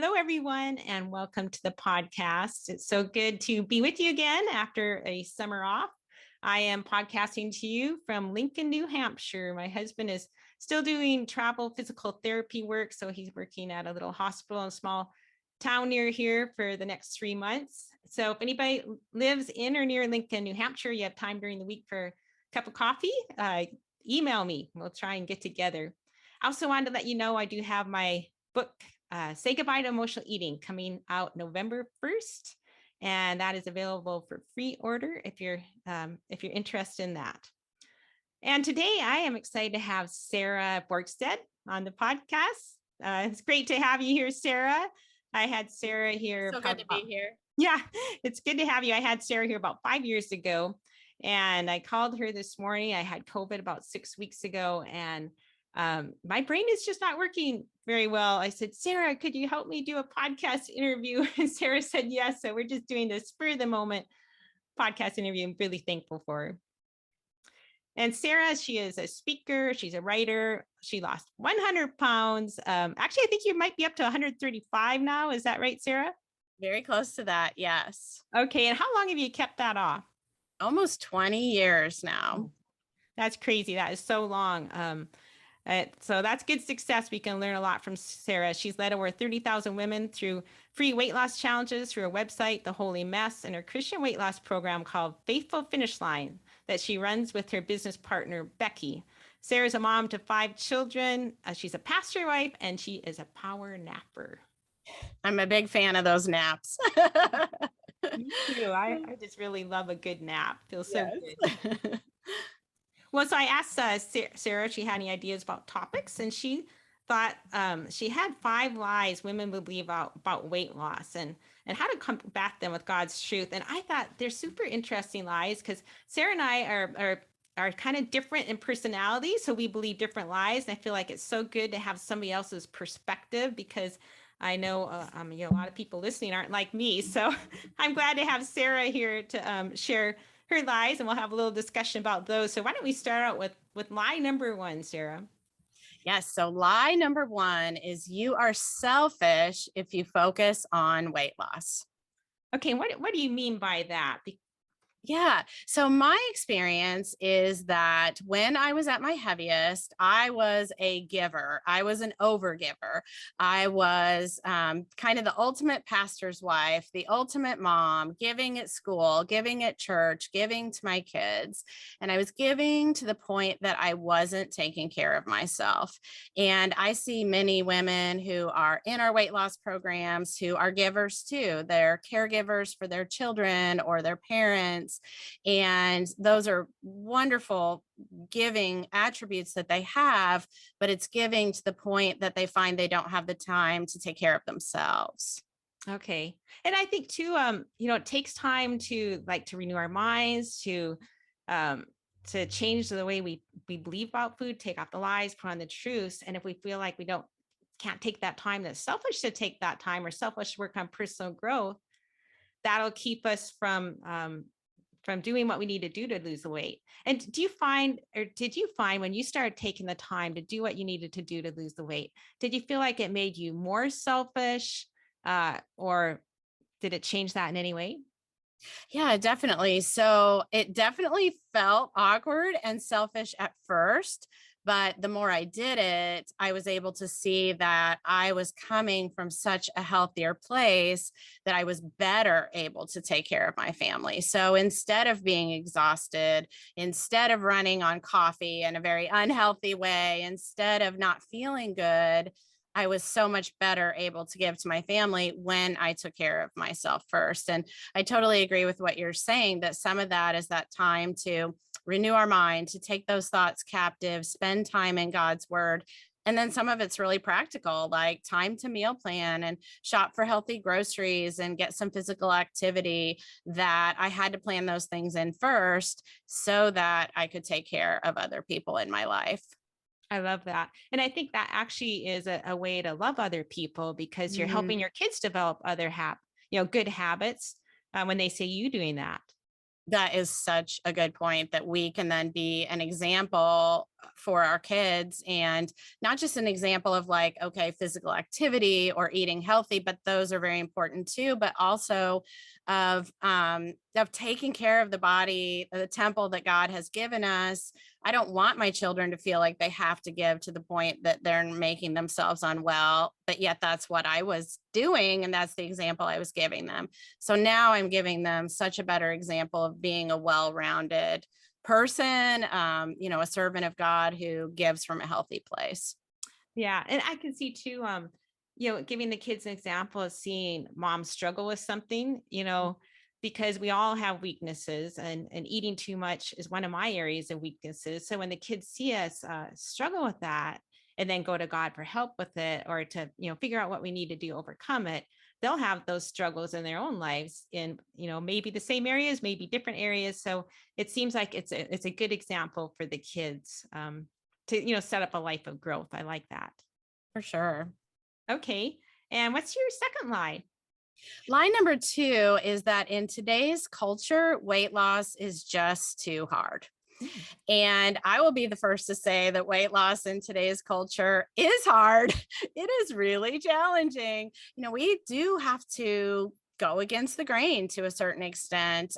Hello, everyone, and welcome to the podcast. It's so good to be with you again after a summer off. I am podcasting to you from Lincoln, New Hampshire. My husband is still doing travel physical therapy work, so he's working at a little hospital in a small town near here for the next 3 months. So if anybody lives in or near Lincoln, New Hampshire, you have time during the week for a cup of coffee, email me. We'll try and get together. I also wanted to let you know I do have my book, Say Goodbye to Emotional Eating, coming out November 1st. And that is available for free order if you're interested in that. And today I am excited to have Sara Borgstede on the podcast. It's great to have you here, Sara. I had Sara here. So good to be here. Yeah, it's good to have you. I had Sara here about 5 years ago, and I called her this morning. I had COVID about 6 weeks ago, and my brain is just not working very well. I said, Sara, could you help me do a podcast interview? And Sara said yes. So we're just doing this spur of the moment podcast interview. I'm really thankful for her. And Sara, she is a speaker. She's a writer. She lost 100 pounds. Actually, I think you might be up to 135 now. Is that right, Sara? Very close to that. Yes. Okay. And how long have you kept that off? Almost 20 years now. That's crazy. That is so long. So that's good success. We can learn a lot from Sara. She's led over 30,000 women through free weight loss challenges through her website, The Holy Mess, and her Christian weight loss program called Faithful Finish Line that she runs with her business partner, Becky. Sara's a mom to 5 children. She's a pastor wife, and she is a power napper. I'm a big fan of those naps. Me too. I just really love a good nap. Feels so good. Well, so I asked Sara if she had any ideas about topics, and she thought she had 5 lies women believe about weight loss and how to combat them with God's truth. And I thought they're super interesting lies because Sara and I are kind of different in personality, so we believe different lies. And I feel like it's so good to have somebody else's perspective because I know a lot of people listening aren't like me. So I'm glad to have Sara here to share her lies, and we'll have a little discussion about those. So why don't we start out with lie number 1, Sara? Yes. So lie number 1 is you are selfish if you focus on weight loss. Okay. What do you mean by that? Yeah. So my experience is that when I was at my heaviest, I was a giver. I was an overgiver. I was kind of the ultimate pastor's wife, the ultimate mom, giving at school, giving at church, giving to my kids. And I was giving to the point that I wasn't taking care of myself. And I see many women who are in our weight loss programs who are givers too. They're caregivers for their children or their parents. And those are wonderful giving attributes that they have, but it's giving to the point that they find they don't have the time to take care of themselves. Okay. And I think too, it takes time to renew our minds, to change the way we believe about food, take off the lies, put on the truths. And if we feel like we can't take that time, that's selfish to take that time or selfish to work on personal growth, that'll keep us from doing what we need to do to lose the weight. And did you find when you started taking the time to do what you needed to do to lose the weight, did you feel like it made you more selfish or did it change that in any way? Yeah, definitely. So it definitely felt awkward and selfish at first. But the more I did it, I was able to see that I was coming from such a healthier place that I was better able to take care of my family. So instead of being exhausted, instead of running on coffee in a very unhealthy way, instead of not feeling good, I was so much better able to give to my family when I took care of myself first. And I totally agree with what you're saying, that some of that is that time to renew our mind, to take those thoughts captive, spend time in God's word. And then some of it's really practical, like time to meal plan and shop for healthy groceries and get some physical activity, that I had to plan those things in first so that I could take care of other people in my life. I love that. And I think that actually is a way to love other people because you're helping your kids develop other good habits when they see you doing that. That is such a good point, that we can then be an example for our kids, and not just an example of like, okay, physical activity or eating healthy, but those are very important too, but also of taking care of the body, the temple that God has given us. I don't want my children to feel like they have to give to the point that they're making themselves unwell, but yet that's what I was doing. And that's the example I was giving them. So now I'm giving them such a better example of being a well-rounded person, a servant of God who gives from a healthy place. Yeah. And I can see too, giving the kids an example of seeing mom struggle with something, because we all have weaknesses, and eating too much is one of my areas of weaknesses. So when the kids see us struggle with that and then go to God for help with it, or to, figure out what we need to do to overcome it, they'll have those struggles in their own lives in, maybe the same areas, maybe different areas. So it seems like it's a good example for the kids to, set up a life of growth. I like that. For sure. Okay. And what's your second line? Line number 2 is that in today's culture, weight loss is just too hard. Mm. And I will be the first to say that weight loss in today's culture is hard. It is really challenging. We do have to go against the grain to a certain extent.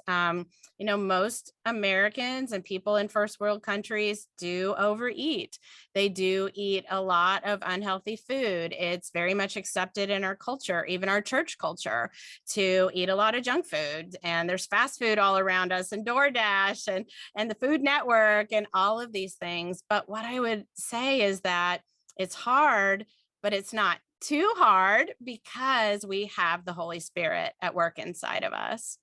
Most Americans and people in first world countries do overeat. They do eat a lot of unhealthy food. It's very much accepted in our culture, even our church culture, to eat a lot of junk food. And there's fast food all around us, and DoorDash and the Food Network and all of these things. But what I would say is that it's hard, but it's not too hard, because we have the Holy Spirit at work inside of us.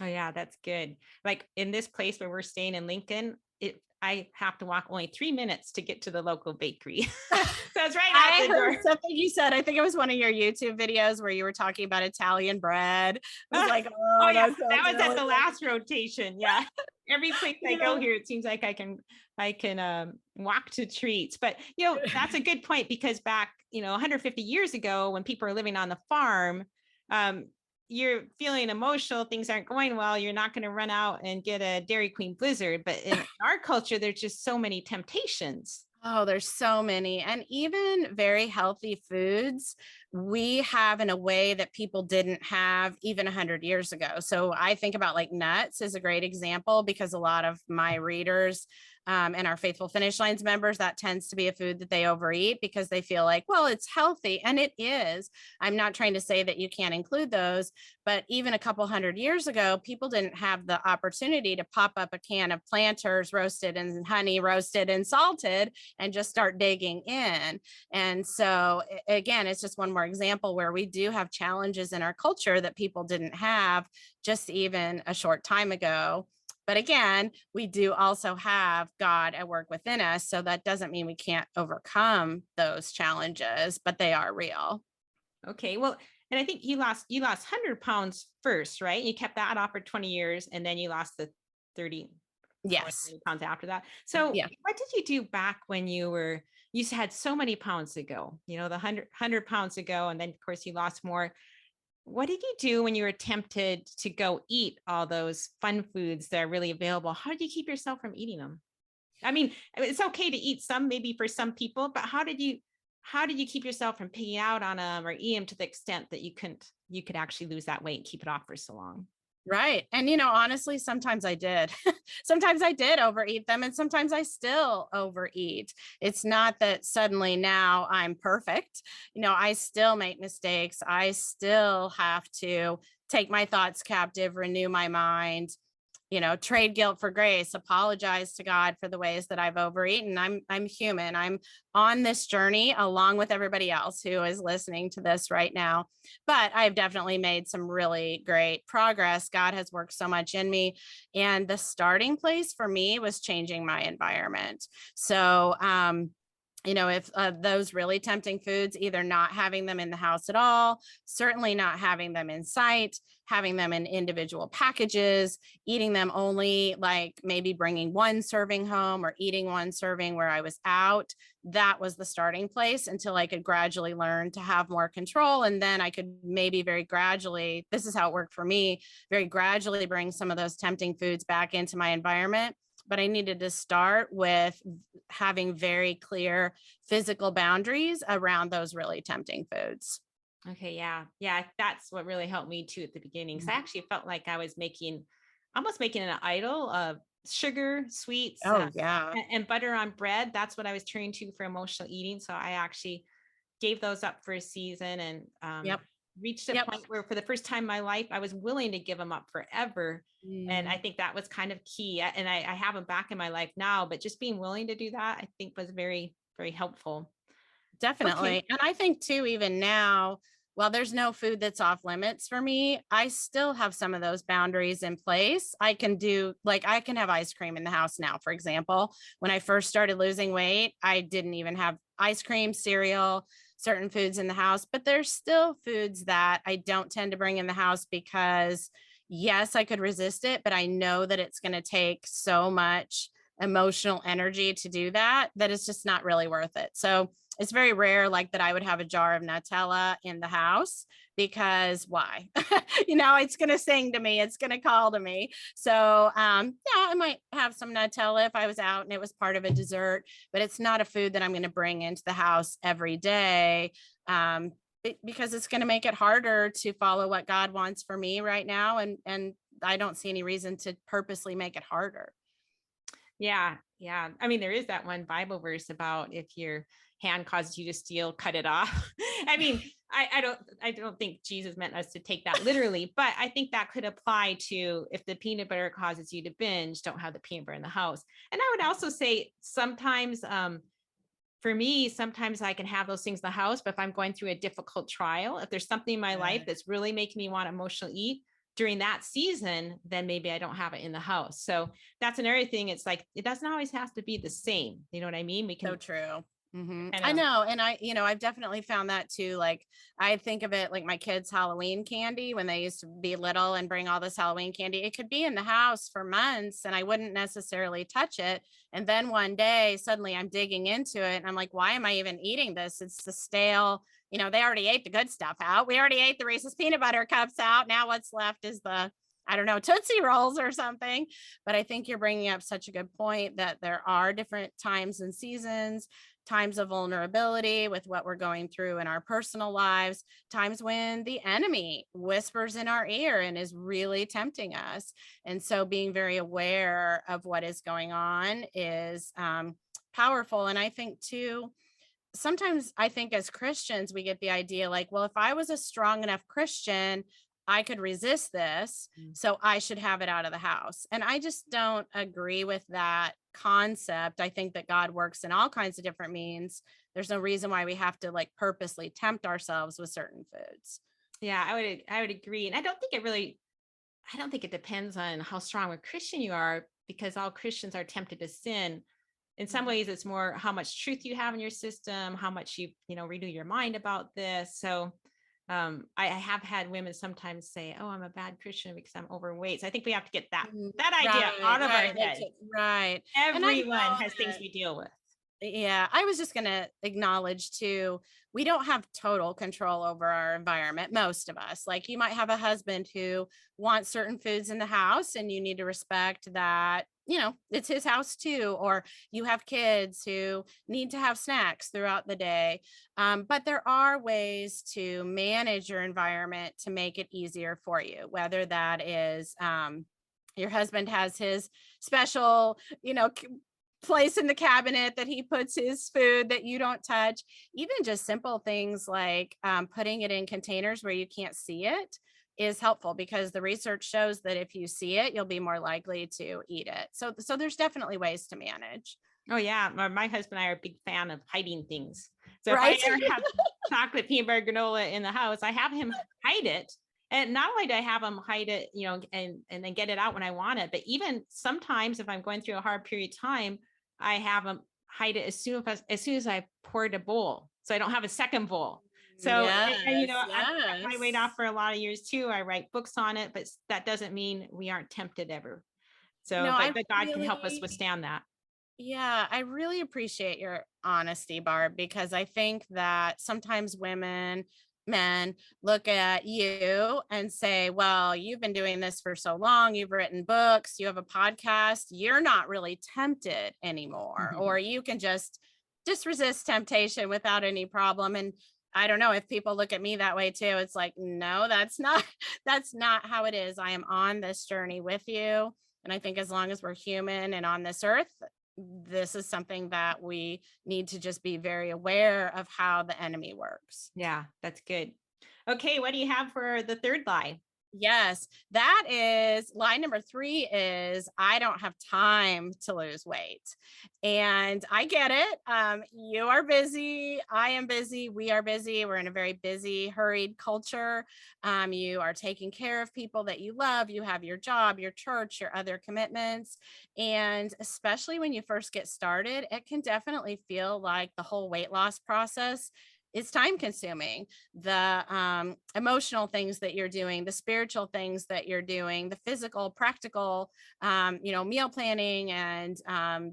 Oh yeah, that's good. Like in this place where we're staying in Lincoln, I have to walk only 3 minutes to get to the local bakery. So it's right out I the heard door. something you said. I think it was one of your YouTube videos where you were talking about Italian bread. I was like, Oh oh, yeah, that that sounds was at really the good. last rotation. Yeah. Every place I go here, it seems like I can walk to treats. But that's a good point, because back 150 years ago, when people are living on the farm, you're feeling emotional, things aren't going well, you're not going to run out and get a Dairy Queen Blizzard. But in our culture, there's just so many temptations. Oh, there's so many. And even very healthy foods, we have in a way that people didn't have even 100 years ago. So I think about like nuts is a great example, because a lot of my readers and our Faithful Finish Lines members, that tends to be a food that they overeat because they feel like, well, it's healthy. And it is. I'm not trying to say that you can't include those, but even a couple 100 years ago, people didn't have the opportunity to pop up a can of Planters roasted in honey, roasted and salted, and just start digging in. And so again, it's just one more example where we do have challenges in our culture that people didn't have just even a short time ago. But again, we do also have God at work within us. So that doesn't mean we can't overcome those challenges, but they are real. Okay. Well, and I think you lost 100 pounds first, right? You kept that off for 20 years, and then you lost the 30 Yes. pounds after that. So Yeah. what did you do back when you had so many pounds ago, the 100 pounds ago, and then of course you lost more. What did you do when you were tempted to go eat all those fun foods that are really available? How did you keep yourself from eating them? I mean, it's okay to eat some, maybe for some people, but how did you keep yourself from pigging out on them or eat them to the extent that you could actually lose that weight and keep it off for so long? Right. And, honestly, sometimes I did. Sometimes I did overeat them, and sometimes I still overeat. It's not that suddenly now I'm perfect. I still make mistakes. I still have to take my thoughts captive, renew my mind, trade guilt for grace, apologize to God for the ways that I've overeaten. I'm human. I'm on this journey along with everybody else who is listening to this right now. But I've definitely made some really great progress. God has worked so much in me. And the starting place for me was changing my environment. So, if those really tempting foods, either not having them in the house at all, certainly not having them in sight, having them in individual packages, eating them only like maybe bringing one serving home or eating one serving where I was out. That was the starting place until I could gradually learn to have more control. And then I could maybe very gradually, this is how it worked for me, very gradually bring some of those tempting foods back into my environment. But I needed to start with having very clear physical boundaries around those really tempting foods. Okay. Yeah. Yeah. That's what really helped me too at the beginning. Cause I actually felt like I was almost making an idol of sugar, sweets, Oh, yeah. and butter on bread. That's what I was turning to for emotional eating. So I actually gave those up for a season and Yep. reached a Yep. point where for the first time in my life, I was willing to give them up forever. And I Mm. think that was kind of key. And I have them back in my life now, but just being willing to do that, I think was very, very helpful. Okay. Definitely. And I think too, even now, while there's no food that's off limits for me, I still have some of those boundaries in place. I can do, like, I can have ice cream in the house now, for example. When I first started losing weight, I didn't even have ice cream, cereal, certain foods in the house, but there's still foods that I don't tend to bring in the house because, yes, I could resist it, but I know that it's going to take so much emotional energy to do that, that it's just not really worth it. So, it's very rare like that I would have a jar of Nutella in the house because why? It's going to sing to me. It's going to call to me. So, yeah, I might have some Nutella if I was out and it was part of a dessert, but it's not a food that I'm going to bring into the house every day. Because it's going to make it harder to follow what God wants for me right now. And I don't see any reason to purposely make it harder. Yeah. Yeah. I mean, there is that one Bible verse about if your hand causes you to steal, cut it off. I mean, I don't think Jesus meant us to take that literally, but I think that could apply to if the peanut butter causes you to binge, don't have the peanut butter in the house. And I would also say sometimes, for me, sometimes I can have those things in the house, but if I'm going through a difficult trial, if there's something in my life that's really making me want emotional eat during that season, then maybe I don't have it in the house. So that's another thing. It's like, it doesn't always have to be the same. You know what I mean? We So can true. kind I of, know. And I've definitely found that too. Like, I think of it like my kids' Halloween candy when they used to be little and bring all this Halloween candy. It could be in the house for months and I wouldn't necessarily touch it. And then one day, suddenly I'm digging into it and I'm like, why am I even eating this? It's the stale, they already ate the good stuff out. We already ate the Reese's peanut butter cups out. Now what's left is I don't know, Tootsie Rolls or something. But I think you're bringing up such a good point that there are different times and seasons, times of vulnerability with what we're going through in our personal lives, times when the enemy whispers in our ear and is really tempting us. And so being very aware of what is going on is powerful. And I think too, sometimes I think as Christians, we get the idea like, well, if I was a strong enough Christian, I could resist this. So I should have it out of the house. And I just don't agree with that concept. I think that God works in all kinds of different means. There's no reason why we have to like purposely tempt ourselves with certain foods. yeah, I would agree. And I don't think it depends on how strong a Christian you are because all Christians are tempted to sin. In some ways, it's more how much truth you have in your system, how much renew your mind about this. So I have had women sometimes say, "Oh, I'm a bad Christian because I'm overweight." So I think we have to get that idea Right, out of our right, like, head. right. And I Everyone know has things that. we deal with. Yeah, I was just going to acknowledge too, we don't have total control over our environment, most of us. Like, you might have a husband who wants certain foods in the house, and you need to respect that, it's his house too. Or you have kids who need to have snacks throughout the day. But there are ways to manage your environment to make it easier for you, whether that is, your husband has his special, place in the cabinet that he puts his food that you don't touch. Even just simple things like putting it in containers where you can't see it is helpful, because the research shows that if you see it, you'll be more likely to eat it. So there's definitely ways to manage. Oh yeah, my husband and I are a big fan of hiding things. So if I Right. ever have chocolate peanut butter granola in the house, I have him hide it. And not only do I have him hide it, and then get it out when I want it, but even sometimes if I'm going through a hard period of time, I have him hide it as soon as I poured a bowl, so I don't have a second bowl. So, and, Yes, I've kept my weight yes. off for a lot of years too. I write books on it, but that doesn't mean we aren't tempted ever. So, No, I but God can help us really, withstand that. yeah, I really appreciate your honesty, Barb, because I think that sometimes women, men look at you and say, well, you've been doing this for so long, you've written books, you have a podcast, you're not really tempted anymore, or you can just resist temptation without any problem. And I don't know if people look at me that way too. It's like, no, that's not that's not how it is. I am on this journey with you. And I think as long as we're human and on this earth, this is something that we need to just be very aware of how the enemy works. Yeah, that's good. Okay, what do you have for the third lie? Yes, that is lie number 3 is I don't have time to lose weight. And I get it. You are busy. I am busy. We are busy. We're in a very busy, hurried culture. You are taking care of people that you love. You have your job, your church, your other commitments. And especially when you first get started, it can definitely feel like the whole weight loss process is time consuming. The emotional things that you're doing, the spiritual things that you're doing, the physical, practical, meal planning and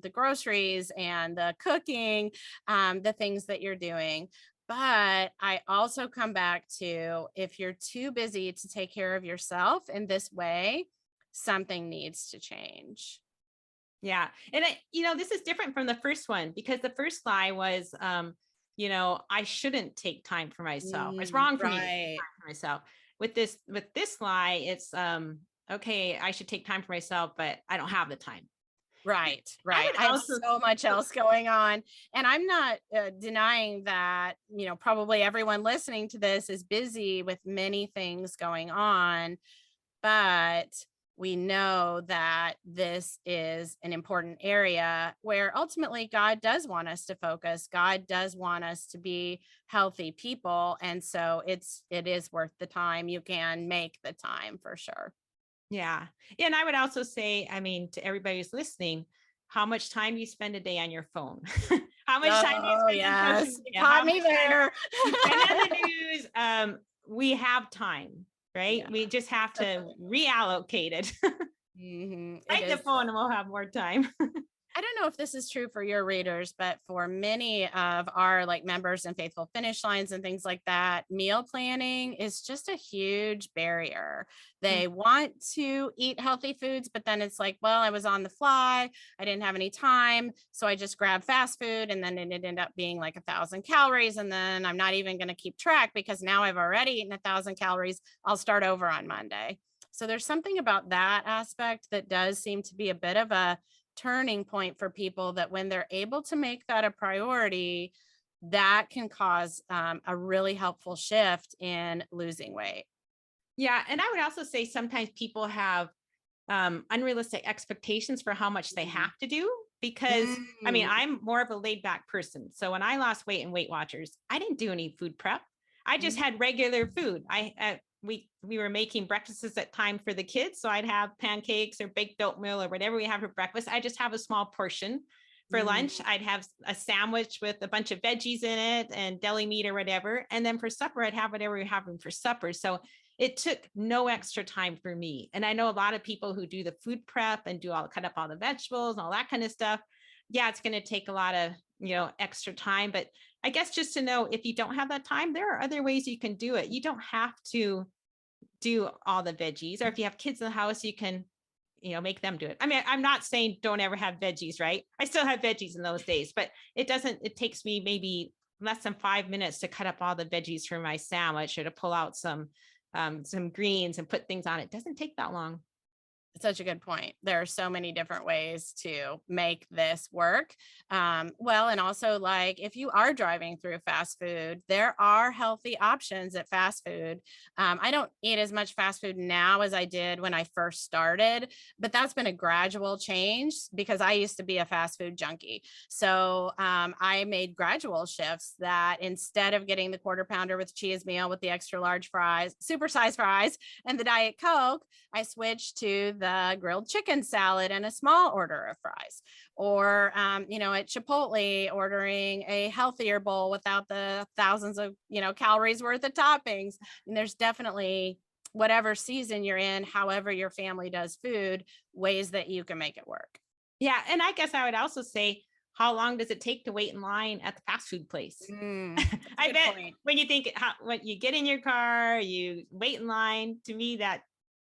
the groceries and the cooking, the things that you're doing. But I also come back to if you're too busy to take care of yourself in this way, something needs to change. Yeah. And this is different from the first one because the first lie was, I shouldn't take time for myself. It's wrong for me to take Right. time for myself. With this lie, it's okay, I should take time for myself, but I don't have the time. Right, I right. would I have also so much else going on. And I'm not denying that, probably everyone listening to this is busy with many things going on, but we know that this is an important area where ultimately God does want us to focus. God does want us to be healthy people. And so it is worth the time. You can make the time for sure. Yeah. And I would also say, I mean, to everybody who's listening, how much time you spend a day on your phone? How much time you Oh, spend on social yes. You media? caught How me much time there. you spend on the news? We have time, right? Yeah. We just have to reallocate it. It Write the is. phone and we'll have more time. I don't know if this is true for your readers, but for many of our members and faithful finish lines and things like that, meal planning is just a huge barrier. They want to eat healthy foods, but then it's like, well, I was on the fly. I didn't have any time. So I just grabbed fast food and then it ended up being like 1,000 calories. And then I'm not even going to keep track because now I've already eaten 1,000 calories. I'll start over on Monday. So there's something about that aspect that does seem to be a bit of a turning point for people that when they're able to make that a priority, that can cause a really helpful shift in losing weight. Yeah. And I would also say sometimes people have unrealistic expectations for how much they have to do because I mean, Mm. I'm more of a laid back person. So when I lost weight in Weight Watchers, I didn't do any food prep. I just Mhm. had regular food. We were making breakfasts at time for the kids. So I'd have pancakes or baked oatmeal or whatever we have for breakfast. I just have a small portion for lunch. Mm. I'd have a sandwich with a bunch of veggies in it and deli meat or whatever. And then for supper, I'd have whatever we're having for supper. So it took no extra time for me. And I know a lot of people who do the food prep and cut up all the vegetables and all that kind of stuff. Yeah, it's going to take a lot of, extra time. But I guess just to know if you don't have that time, there are other ways you can do it. You don't have to do all the veggies, or if you have kids in the house, you can, make them do it. I mean, I'm not saying don't ever have veggies, right? I still have veggies in those days, but it takes me maybe less than 5 minutes to cut up all the veggies for my sandwich or to pull out some greens and put things on it. It doesn't take that long. Such a good point. There are so many different ways to make this work. Well, and also if you are driving through fast food, there are healthy options at fast food. I don't eat as much fast food now as I did when I first started, but that's been a gradual change because I used to be a fast food junkie. So I made gradual shifts that instead of getting the quarter pounder with cheese meal with the extra large fries, supersized fries, and the Diet Coke, I switched to the grilled chicken salad and a small order of fries, or, at Chipotle, ordering a healthier bowl without the thousands of, calories worth of toppings. And there's definitely, whatever season you're in, however your family does food, ways that you can make it work. Yeah. And I guess I would also say, how long does it take to wait in line at the fast food place? I bet point. When you think when you get in your car, you wait in line, to me, that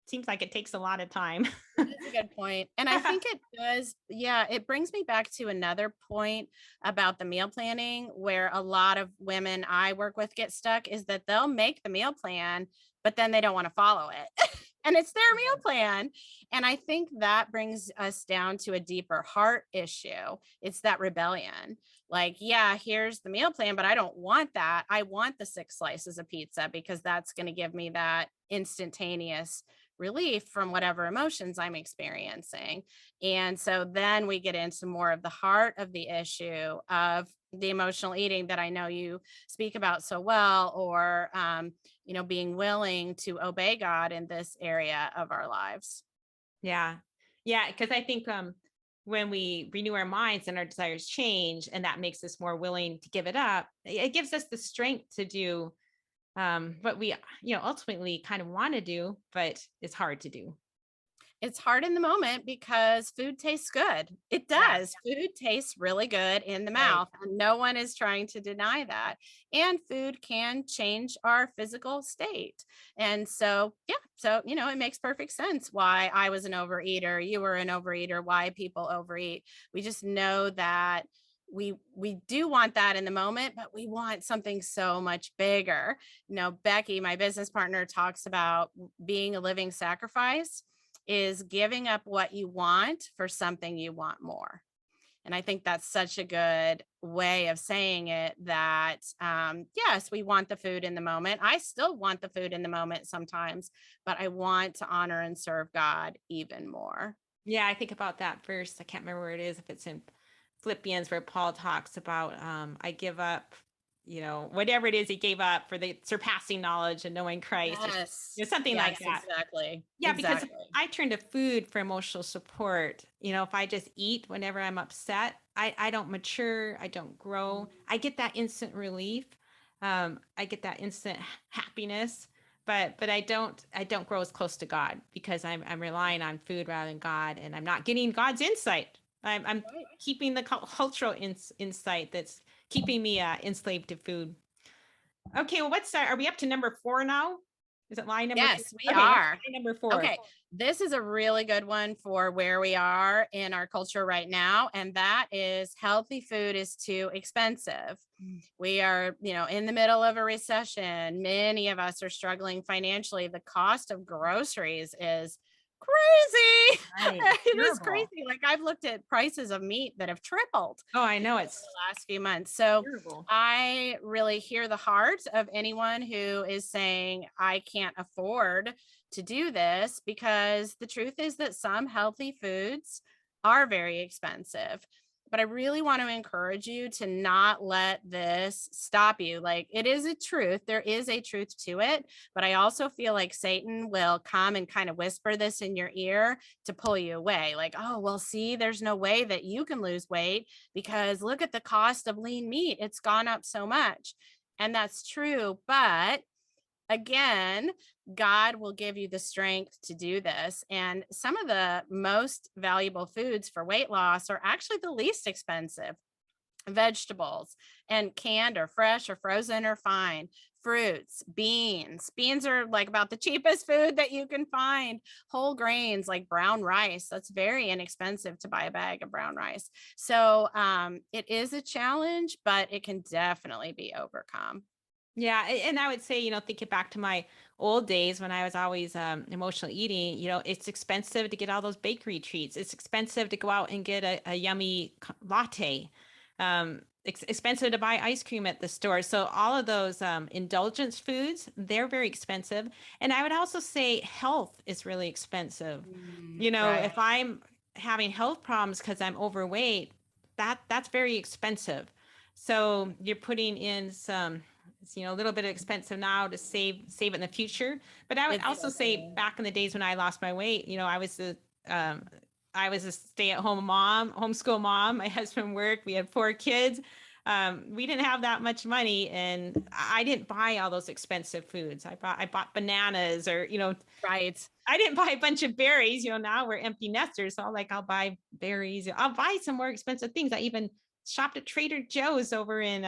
seems like it takes a lot of time. That's a good point. And I think it does. Yeah. It brings me back to another point about the meal planning, where a lot of women I work with get stuck, is that they'll make the meal plan, but then they don't want to follow it. And it's their meal plan. And I think that brings us down to a deeper heart issue. It's that rebellion. Like, yeah, here's the meal plan, but I don't want that. I want the 6 slices of pizza because that's going to give me that instantaneous relief from whatever emotions I'm experiencing. And so then we get into more of the heart of the issue of the emotional eating that I know you speak about so well, or, being willing to obey God in this area of our lives. Yeah. Yeah. Because I think when we renew our minds and our desires change, and that makes us more willing to give it up, it gives us the strength to do what we, ultimately kind of want to do, but it's hard to do. It's hard in the moment because food tastes good. It does. Yeah. Food tastes really good in the mouth, right. And no one is trying to deny that. And food can change our physical state. And so, it makes perfect sense why I was an overeater, you were an overeater, why people overeat. We just know that we do want that in the moment, but we want something so much bigger. Becky, my business partner, talks about being a living sacrifice is giving up what you want for something you want more. And I think that's such a good way of saying it, that, yes, we want the food in the moment. I still want the food in the moment sometimes, but I want to honor and serve God even more. Yeah, I think about that verse. I can't remember where it is, if it's in Philippians, where Paul talks about, I give up, whatever it is he gave up for the surpassing knowledge and knowing Christ. Yes. Or something like that. Exactly. Yeah, exactly. Because I turn to food for emotional support. If I just eat whenever I'm upset, I don't mature, I don't grow. I get that instant relief. I get that instant happiness, but I don't grow as close to God, because I'm relying on food rather than God, and I'm not getting God's insight. I'm right. Keeping the cultural insight that's keeping me enslaved to food. Okay, well, are we up to number 4 now? Is it line number? Yes, 4? We are. Line number 4. Okay, this is a really good one for where we are in our culture right now, and that is healthy food is too expensive. We are, in the middle of a recession. Many of us are struggling financially. The cost of groceries is crazy. Right. It is crazy. Like, I've looked at prices of meat that have tripled. Oh, I know, it's the last few months. So terrible. I really hear the heart of anyone who is saying, I can't afford to do this, because the truth is that some healthy foods are very expensive. But I really want to encourage you to not let this stop you. Like, it is a truth. There is a truth to it. But I also feel like Satan will come and kind of whisper this in your ear to pull you away. Like, oh, well, see, there's no way that you can lose weight because look at the cost of lean meat. It's gone up so much. And that's true. But again, God will give you the strength to do this. And some of the most valuable foods for weight loss are actually the least expensive. Vegetables, and canned or fresh or frozen or fine. Fruits, beans. Beans are like about the cheapest food that you can find. Whole grains like brown rice. That's very inexpensive to buy a bag of brown rice. So it is a challenge, but it can definitely be overcome. Yeah. And I would say, thinking back to my old days when I was always emotional eating, it's expensive to get all those bakery treats. It's expensive to go out and get a yummy latte. Expensive to buy ice cream at the store. So all of those indulgence foods, they're very expensive. And I would also say health is really expensive. Right. If I'm having health problems because I'm overweight, that's very expensive. So you're putting in it's, a little bit expensive now to save it in the future. But I would It's also so say funny. back in the days when I lost my weight, I was a stay-at-home mom, homeschool mom. My husband worked. We had 4 kids. We didn't have that much money, and I didn't buy all those expensive foods. I bought bananas, or Right. I didn't buy a bunch of berries. Now we're empty nesters, so I'll buy berries. I'll buy some more expensive things. I even shopped at Trader Joe's over in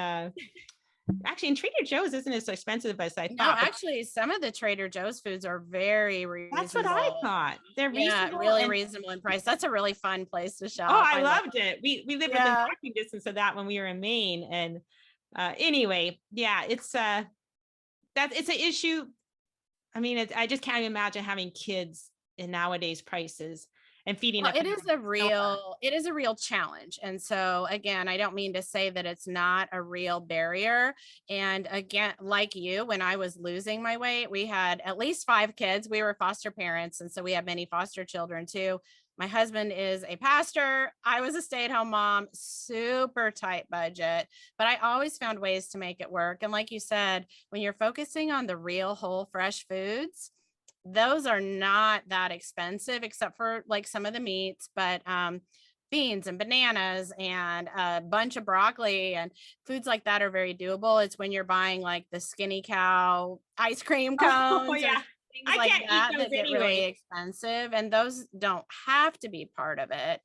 actually, in Trader Joe's isn't as expensive as I No, thought, but actually, some of the Trader Joe's foods are very that's what I reasonable. thought. They're Yeah, reasonable, really and reasonable in price. That's a really fun place to oh, shop. I I love loved it. We lived within Yeah. walking distance of that when we were in Maine, and anyway, yeah, it's it's an issue. I mean, I just can't imagine having kids in nowadays prices and feeding Well, a family. it is a real challenge. And so again, I don't mean to say that it's not a real barrier. And again, like you, when I was losing my weight, we had at least 5 kids. We were foster parents. And so we had many foster children too. My husband is a pastor. I was a stay-at-home mom, super tight budget, but I always found ways to make it work. And like you said, when you're focusing on the real, whole, fresh foods, those are not that expensive except for like some of the meats, but beans and bananas and a bunch of broccoli and foods like that are very doable. It's when you're buying like the Skinny Cow ice cream Oh cones or yeah, things I like can't eat that those that get really anyway. expensive, and those don't have to be part of it.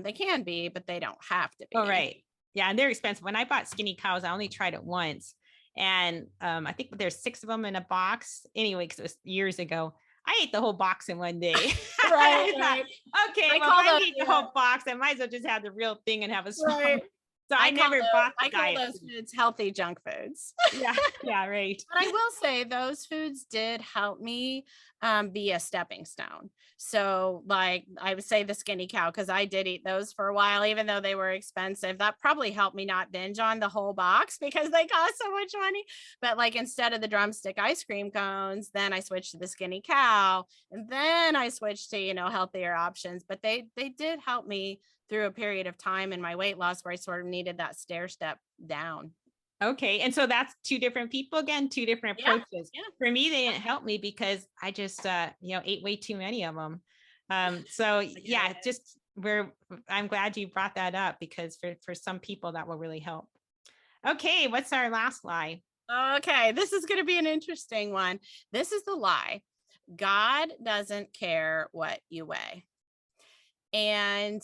They can be, but they don't have to Oh be. right, yeah, and they're expensive. When I bought Skinny Cows, I only tried it once, and I think there's 6 of them in a box. Anyway, because it was years ago. I ate the whole box in one day. Right, I thought, right. okay, I well, if call I'm those, gonna eat the yeah, whole box, I might as well just have the real thing and have a small. right. So I never bought the I call diet those food. foods healthy junk foods. Yeah, yeah, right. But I will say those foods did help me be a stepping stone. So, like I would say the Skinny Cow, because I did eat those for a while, even though they were expensive. That probably helped me not binge on the whole box because they cost so much money. But like instead of the drumstick ice cream cones, then I switched to the Skinny Cow, and then I switched to healthier options. But they did help me through a period of time in my weight loss where I sort of needed that stair step down. Okay. And so that's 2 different people again, 2 different Yeah, approaches. yeah. For me, they didn't help me because I just ate way too many of them. So I get yeah, it. just I'm glad you brought that up because for some people that will really help. Okay, what's our last lie? Okay, this is going to be an interesting one. This is the lie. God doesn't care what you weigh. And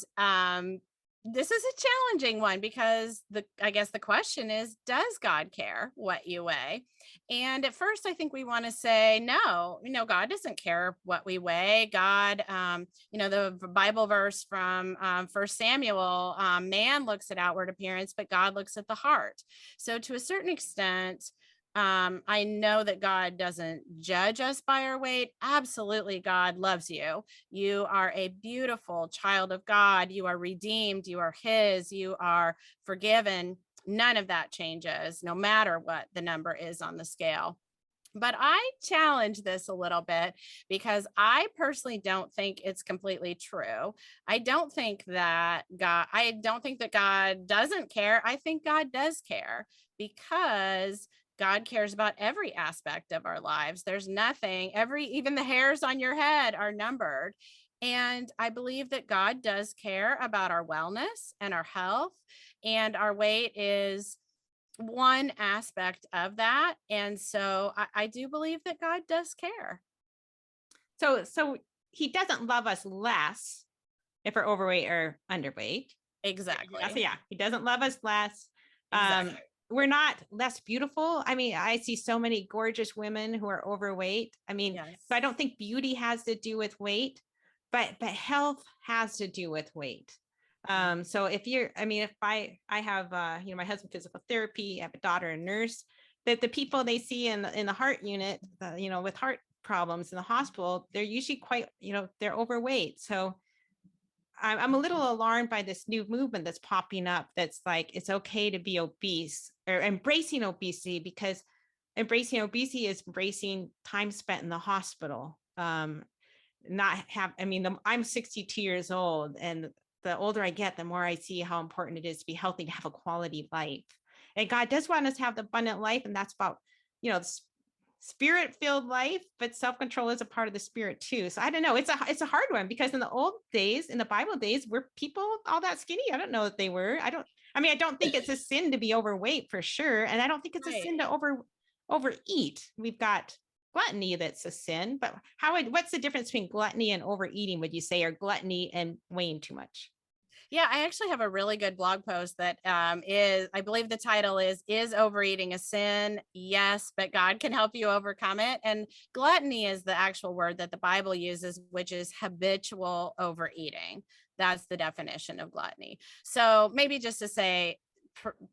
this is a challenging one because I guess the question is, does God care what you weigh? And at first I think we want to say no, God doesn't care what we weigh. God, the Bible verse from 1 Samuel, man looks at outward appearance, but God looks at the heart. So to a certain extent, I know that God doesn't judge us by our weight. Absolutely, God loves you. You are a beautiful child of God. You are redeemed. You are His. You are forgiven. None of that changes, no matter what the number is on the scale. But I challenge this a little bit because I personally don't think it's completely true. I don't think that God doesn't care. I think God does care because God cares about every aspect of our lives. There's nothing, even the hairs on your head are numbered. And I believe that God does care about our wellness and our health, and our weight is one aspect of that. And so I do believe that God does care. So he doesn't love us less if we're overweight or underweight. Exactly. So yeah, he doesn't love us less. Exactly. We're not less beautiful. I mean, I see so many gorgeous women who are overweight. I mean, Yes. so I don't think beauty has to do with weight, but health has to do with weight. So if I have my husband physical therapy, I have a daughter a nurse, that the people they see in the heart unit, with heart problems in the hospital, they're usually quite, they're overweight. So I'm a little alarmed by this new movement that's popping up. That's like, it's okay to be obese or embracing obesity, because embracing obesity is embracing time spent in the hospital. I'm 62 years old, and the older I get, the more I see how important it is to be healthy, to have a quality life. And God does want us to have the abundant life. And that's about, spirit-filled life, but self-control is a part of the spirit too. So I don't know. It's a hard one, because in the old days, in the Bible days, were people all that skinny? I don't know that they were. I don't think it's a sin to be overweight for sure. And I don't think it's a sin to overeat. We've got gluttony that's a sin, but what's the difference between gluttony and overeating, would you say, or gluttony and weighing too much? Yeah, I actually have a really good blog post that I believe the title is Overeating a Sin? Yes, but God can help you overcome it. And gluttony is the actual word that the Bible uses, which is habitual overeating. That's the definition of gluttony. So maybe just to say,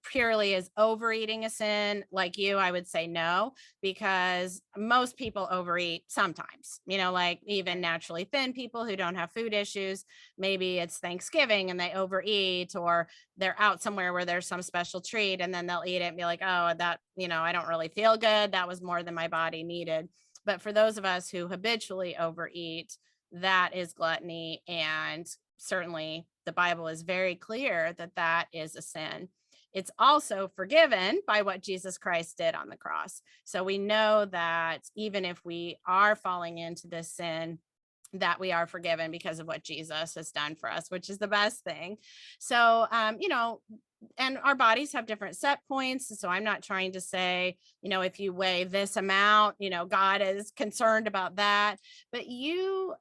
purely is overeating a sin, like you, I would say no, because most people overeat sometimes, like even naturally thin people who don't have food issues. Maybe it's Thanksgiving and they overeat, or they're out somewhere where there's some special treat and then they'll eat it and be like, oh, that, I don't really feel good. That was more than my body needed. But for those of us who habitually overeat, that is gluttony. And certainly the Bible is very clear that that is a sin. It's also forgiven by what Jesus Christ did on the cross. So we know that even if we are falling into this sin, that we are forgiven because of what Jesus has done for us, which is the best thing. So, and our bodies have different set points. So I'm not trying to say, if you weigh this amount, God is concerned about that. But you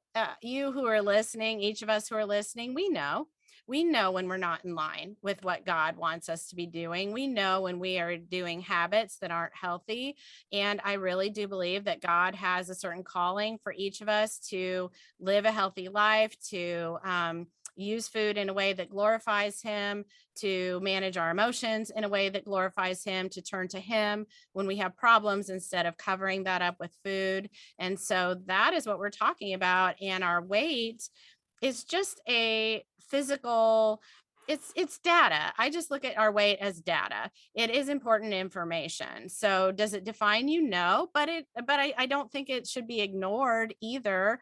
who are listening, each of us who are listening, we know when we're not in line with what God wants us to be doing. We know when we are doing habits that aren't healthy. And I really do believe that God has a certain calling for each of us to live a healthy life, to use food in a way that glorifies him, to manage our emotions in a way that glorifies him, to turn to him when we have problems instead of covering that up with food. And so that is what we're talking about. And our weight is just a physical, it's data. I just look at our weight as data. It is important information. So does it define you? No, but I don't think it should be ignored either,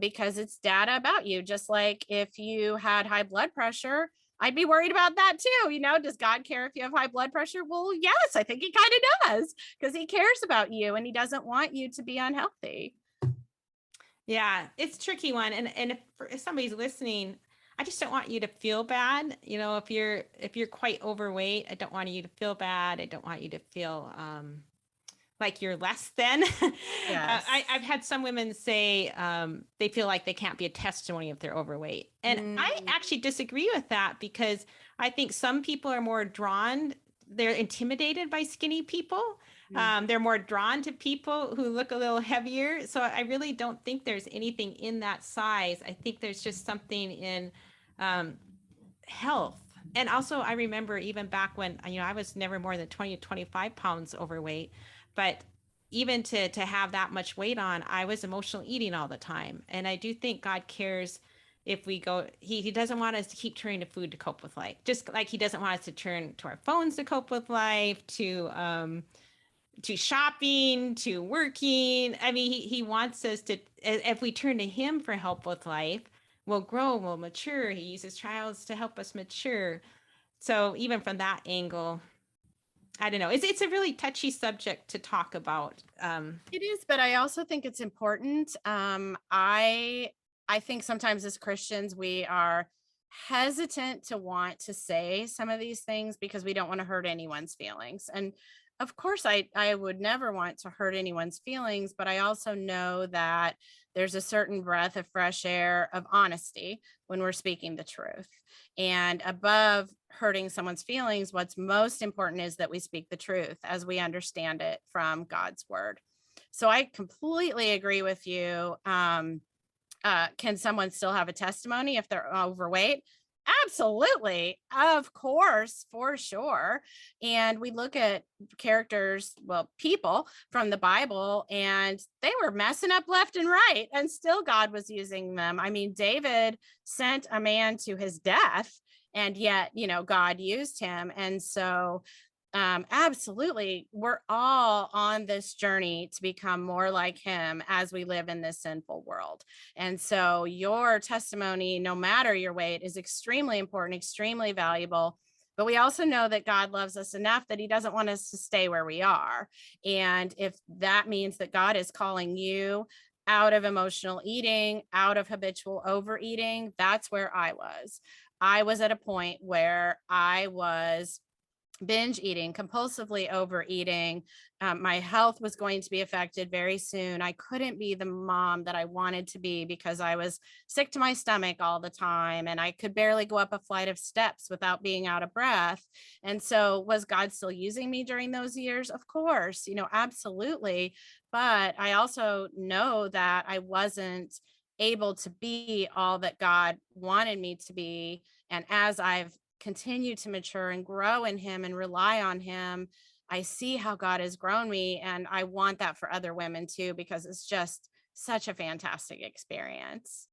because it's data about you. Just like if you had high blood pressure, I'd be worried about that too. Does God care if you have high blood pressure? Well, yes, I think he kind of does, because he cares about you and he doesn't want you to be unhealthy. Yeah, it's a tricky one. And if somebody's listening, I just don't want you to feel bad. If you're quite overweight, I don't want you to feel bad. I don't want you to feel like you're less than. Yes. I've had some women say they feel like they can't be a testimony if they're overweight. And I actually disagree with that, because I think some people are more drawn, they're intimidated by skinny people. They're more drawn to people who look a little heavier. So I really don't think there's anything in that size. I think there's just something in health. And also, I remember even back when, I was never more than 20 to 25 pounds overweight, but even to have that much weight on, I was emotional eating all the time. And I do think God cares if we go, he doesn't want us to keep turning to food to cope with life, just like he doesn't want us to turn to our phones to cope with life, to shopping, to working. I mean, he wants us to, if we turn to him for help with life, we'll grow, we'll mature. He uses trials to help us mature. So even from that angle, I don't know. It's a really touchy subject to talk about. It is, but I also think it's important. I think sometimes as Christians, we are hesitant to want to say some of these things because we don't want to hurt anyone's feelings. And of course, I would never want to hurt anyone's feelings, but I also know that there's a certain breath of fresh air of honesty when we're speaking the truth. And above hurting someone's feelings, what's most important is that we speak the truth as we understand it from God's word. So I completely agree with you. Can someone still have a testimony if they're overweight? Absolutely. Of course, for sure. And we look at characters, well, people from the Bible, and they were messing up left and right, and still God was using them. I mean, David sent a man to his death, and yet, God used him. And so absolutely, we're all on this journey to become more like him as we live in this sinful world. And so your testimony, no matter your weight, is extremely important, extremely valuable. But we also know that God loves us enough that he doesn't want us to stay where we are. And if that means that God is calling you out of emotional eating, out of habitual overeating, that's where I was. I was at a point where I was binge eating, compulsively overeating. My health was going to be affected very soon. I couldn't be the mom that I wanted to be because I was sick to my stomach all the time and I could barely go up a flight of steps without being out of breath. And so, was God still using me during those years? Of course, absolutely. But I also know that I wasn't able to be all that God wanted me to be. And as I've continue to mature and grow in him and rely on him, I see how God has grown me. And I want that for other women too, because it's just such a fantastic experience.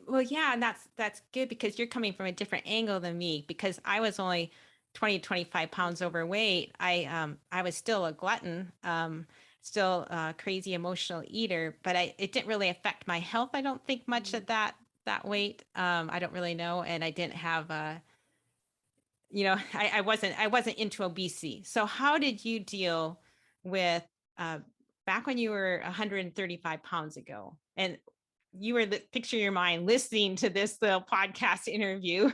Well, yeah, and that's good because you're coming from a different angle than me because I was only 20, 25 pounds overweight. I was still a glutton, still a crazy emotional eater, but it didn't really affect my health. I don't think much at that weight. I don't really know. And I didn't have I wasn't into obesity. So how did you deal with back when you were 135 pounds ago and you were picture your mind listening to this little podcast interview?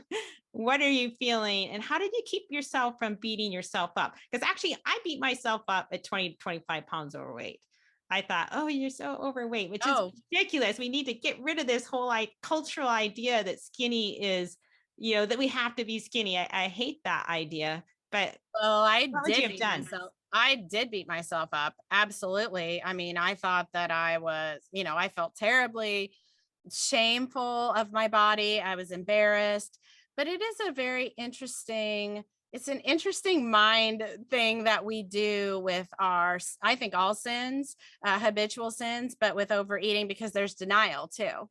What are you feeling and how did you keep yourself from beating yourself up? Because actually I beat myself up at 20 to 25 pounds overweight. I thought, oh, you're so overweight, which is ridiculous. We need to get rid of this whole cultural idea that skinny is, that we have to be skinny. I hate that idea. But Well, what would you have done? I did beat myself up. Absolutely. I mean, I thought that I was, I felt terribly shameful of my body. I was embarrassed, but it is a very interesting, it's an interesting mind thing that we do with I think all sins, habitual sins, but with overeating because there's denial too.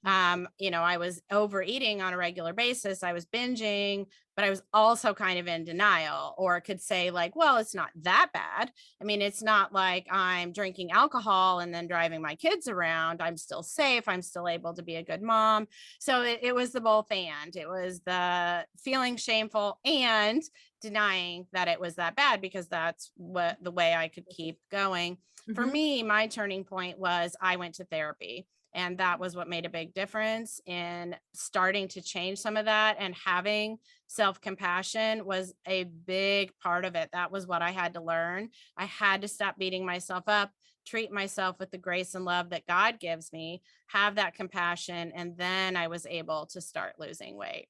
I was overeating on a regular basis. I was binging, but I was also kind of in denial, or could say like, well, it's not that bad. I mean, it's not like I'm drinking alcohol and then driving my kids around. I'm still safe. I'm still able to be a good mom. So it was the both and. It was the feeling shameful and denying that it was that bad because that's what the way I could keep going. Mm-hmm. For me, my turning point was I went to therapy. And that was what made a big difference in starting to change some of that, and having self-compassion was a big part of it. That was what I had to learn. I had to stop beating myself up, treat myself with the grace and love that God gives me, have that compassion, and then I was able to start losing weight.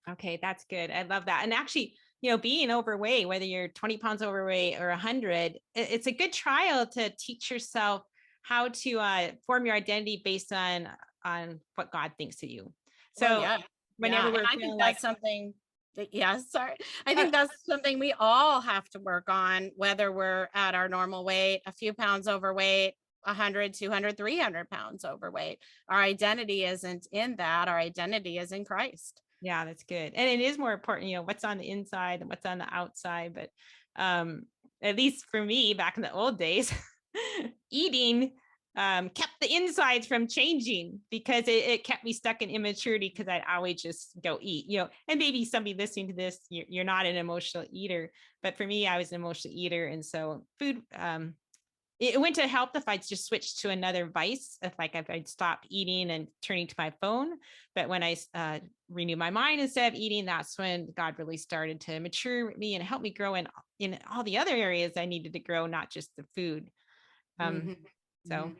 Okay, that's good. I love that. And actually, being overweight, whether you're 20 pounds overweight or 100, it's a good trial to teach yourself how to form your identity based on what God thinks of you. So whenever we're I think that's something that, sorry. I think that's something we all have to work on, whether we're at our normal weight, a few pounds overweight, 100, 200, 300 pounds overweight. Our identity isn't in that. Our identity is in Christ. Yeah, that's good. And it is more important, what's on the inside and what's on the outside. But at least for me, back in the old days, eating kept the insides from changing because it kept me stuck in immaturity because I'd always just go eat, and maybe somebody listening to this, you're not an emotional eater, but for me, I was an emotional eater. And so food, it went to help if I'd just switched to another vice, if I'd stop eating and turning to my phone. But when I renew my mind instead of eating, that's when God really started to mature me and help me grow in all the other areas I needed to grow, not just the food. So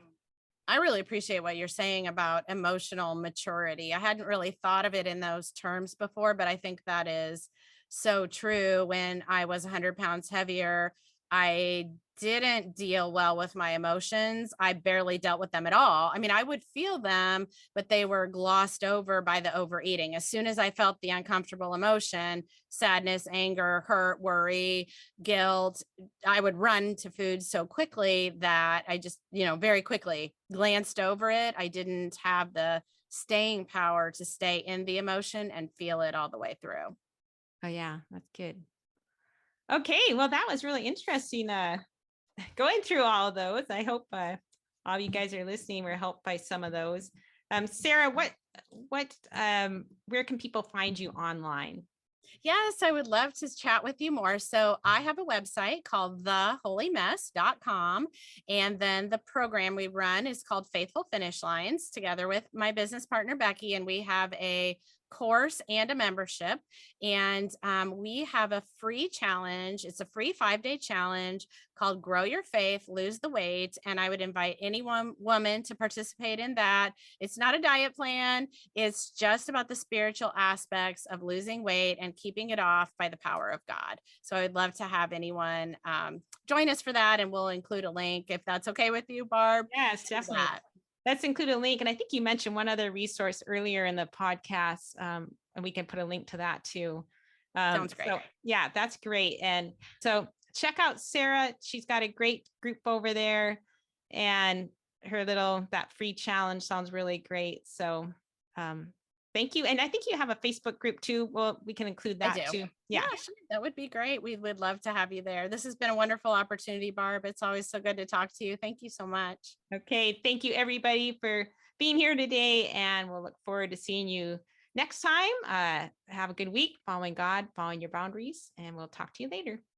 I really appreciate what you're saying about emotional maturity. I hadn't really thought of it in those terms before, but I think that is so true. When I was 100 pounds heavier, I didn't deal well with my emotions. I barely dealt with them at all. I mean, I would feel them, but they were glossed over by the overeating. As soon as I felt the uncomfortable emotion, sadness, anger, hurt, worry, guilt, I would run to food so quickly that I just, very quickly glanced over it. I didn't have the staying power to stay in the emotion and feel it all the way through. Oh yeah, that's good. Okay, well, that was really interesting going through all of those. I hope all of you guys are listening were helped by some of those. Sara, where can people find you online? Yes, I would love to chat with you more. So I have a website called theholymess.com. And then the program we run is called Faithful Finish Lines together with my business partner, Becky. And we have a course and a membership. And we have a free challenge. It's a free 5-day challenge called Grow Your Faith, Lose the Weight. And I would invite any woman to participate in that. It's not a diet plan. It's just about the spiritual aspects of losing weight and keeping it off by the power of God. So I would love to have anyone join us for that. And we'll include a link if that's okay with you, Barb. Yes, definitely. Let's include a link. And I think you mentioned one other resource earlier in the podcast, and we can put a link to that too. Sounds great. So yeah, that's great. And so check out Sara. She's got a great group over there, and that free challenge sounds really great. So thank you. And I think you have a Facebook group too. Well, we can include that too. Yeah, sure. That would be great. We would love to have you there. This has been a wonderful opportunity, Barb. It's always so good to talk to you. Thank you so much. Okay. Thank you everybody for being here today. And we'll look forward to seeing you next time. Have a good week, following God, following your boundaries, and we'll talk to you later.